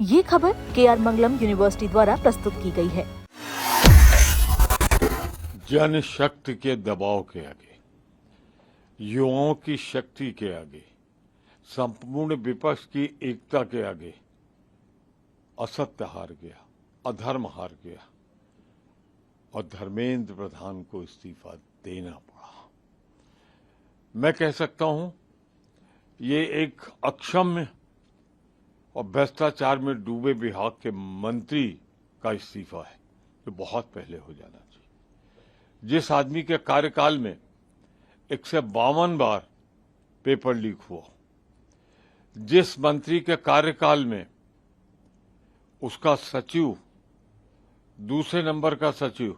ये खबर KR मंगलम university द्वारा प्रस्तुत की गई है। जनशक्ति के दबाव के आगे, युवाओं की शक्ति के आगे, संपूर्ण विपक्ष की एकता के आगे असत्य हार गया, अधर्म हार गया और धर्मेंद्र प्रधान को इस्तीफा देना पड़ा। मैं कह सकता हूं ये एक अक्षम्य और भ्रष्टाचार में डूबे विभाग के मंत्री का इस्तीफा है जो बहुत पहले हो जाना चाहिए। जिस आदमी के कार्यकाल में 152 बार पेपर लीक हुआ, जिस मंत्री के कार्यकाल में उसका सचिव, दूसरे नंबर का सचिव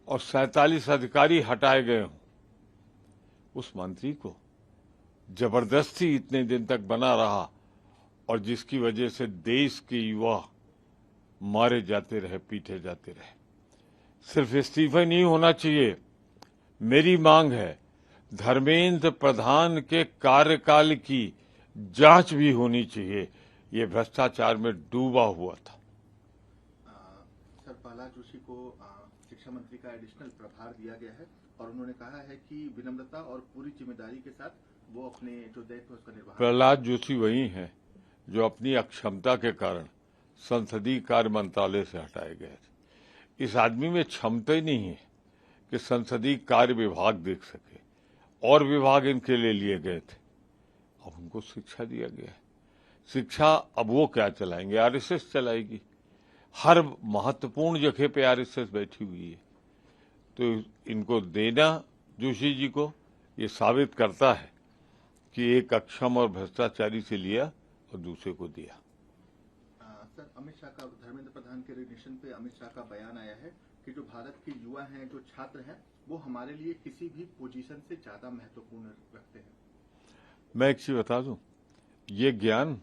और 47 अधिकारी हटाए गए हों, उस मंत्री को जबरदस्ती इतने दिन तक बना रहा और जिसकी वजह से देश के युवा मारे जाते रहे, पीटे जाते रहे। सिर्फ इस्तीफा नहीं होना चाहिए, मेरी मांग है धर्मेंद्र प्रधान के कार्यकाल की जांच भी होनी चाहिए। ये भ्रष्टाचार में डूबा हुआ था। सर, प्रहलाद जोशी को शिक्षा मंत्री का एडिशनल प्रभार दिया गया है और उन्होंने कहा है कि विनम्रता और पूरी जिम्मेदारी के साथ वो अपने जो दायित्व है उसका निर्वहन। प्रहलाद जोशी वही हैं जो अपनी अक्षमता के कारण संसदीय कार्य मंत्रालय से हटाए गए थे। इस आदमी में क्षमता ही नहीं है कि संसदीय कार्य विभाग देख सके, और विभाग इनके लिए गए थे। अब उनको शिक्षा दिया गया है। शिक्षा अब वो क्या चलाएंगे? आरएसएस चलाएगी। हर महत्वपूर्ण जगह पे आरएसएस बैठी हुई है। तो इनको देना जोशी जी को ये साबित करता है कि एक अक्षम और भ्रष्टाचारी से लिया और दूसरे को दिया। सर, अमित शाह का, धर्मेंद्र प्रधान के रिग्निशन पे अमित शाह का बयान आया है कि जो भारत के युवा हैं, जो छात्र हैं, वो हमारे लिए किसी भी पोजीशन से ज्यादा महत्वपूर्ण रखते हैं। मैं एक चीज बता दूं, ये ज्ञान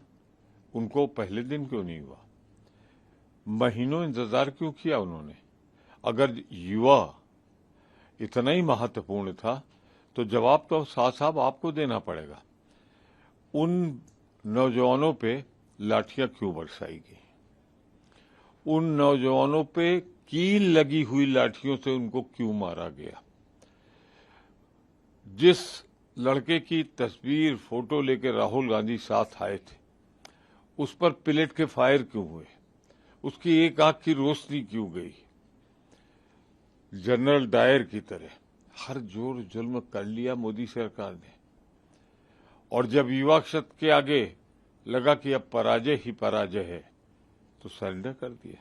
उनको पहले दिन क्यों नहीं हुआ? महीनों इंतजार क्यों किया उन्होंने? अगर युवा इतना ही महत्वपूर्ण था तो जवाब तो साफ साफ आपको देना पड़ेगा। उन नौजवानों पे लाठियां क्यों बरसाई गई? उन नौजवानों पे कील लगी हुई लाठियों से उनको क्यों मारा गया? जिस लड़के की तस्वीर, फोटो लेके राहुल गांधी साथ आए थे, उस पर पिलेट के फायर क्यों हुए? उसकी एक आंख की रोशनी क्यों गई? जनरल डायर की तरह हर जोर जुल्म कर लिया मोदी सरकार ने। और जब युवा क्षेत्र के आगे लगा कि अब पराजय ही पराजय है, तो सरेंडर कर दिया।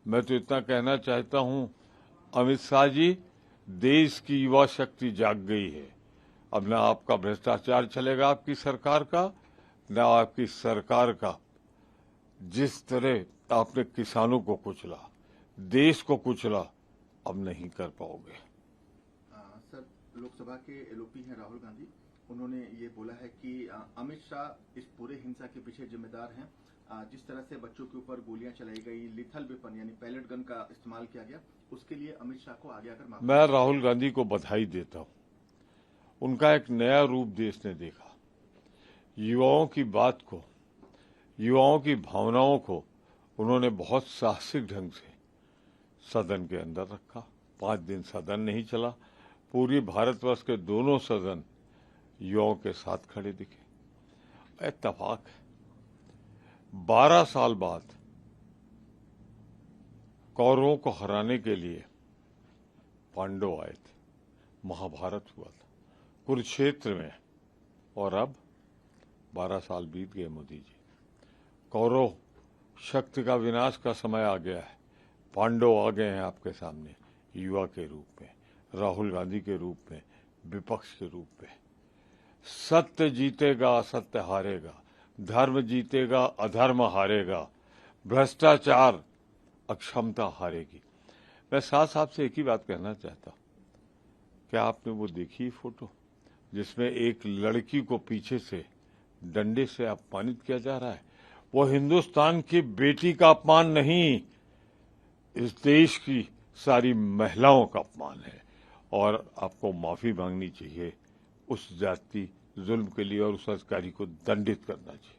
मैं तो इतना कहना चाहता हूं, अमित शाह जी, देश की युवा शक्ति जाग गई है। अब ना आपका भ्रष्टाचार चलेगा आपकी सरकार का, ना आपकी सरकार का जिस तरह आपने किसानों को कुचला, देश को कुचला, अब नहीं कर पाओगे। सर, लोकसभा के एलओपी हैं राहुल गांधी, उन्होंने ये बोला है कि अमित शाह इस पूरे हिंसा के पीछे जिम्मेदार हैं। जिस तरह से बच्चों के ऊपर गोलियां चलाई गई, लिथल वेपन यानी पैलेट गन का इस्तेमाल किया गया, उसके लिए अमित शाह को आगे आकर मैं राहुल गांधी को बधाई देता हूं। उनका एक नया रूप देश ने देखा। युवाओं की बात को, युवाओं की भावनाओं को उन्होंने बहुत साहसिक ढंग से सदन के अंदर रखा। 5 दिन सदन नहीं चला, पूरी भारतवर्ष के दोनों सदन युवाओं के साथ खड़े दिखे। इत्तेफाक है, 12 साल बाद कौरवों को हराने के लिए पांडव आए थे, महाभारत हुआ था कुरुक्षेत्र में, और अब 12 साल बीत गए मोदी जी। कौरव शक्ति का विनाश का समय आ गया है। पांडव आ गए हैं आपके सामने, युवा के रूप में, राहुल गांधी के रूप में, विपक्ष के रूप में। सत्य जीतेगा, असत्य हारेगा, धर्म जीतेगा, अधर्म हारेगा, भ्रष्टाचार, अक्षमता हारेगी। मैं साथ साथ से एक ही बात कहना चाहता हूं, क्या आपने वो देखी फोटो जिसमें एक लड़की को पीछे से डंडे से अपमानित किया जा रहा है? वो हिंदुस्तान की बेटी का अपमान नहीं, इस देश की सारी महिलाओं का अपमान है। और आपको माफी मांगनी चाहिए उस जाति जुल्म के लिए और उस अधिकारी को दंडित करना चाहिए।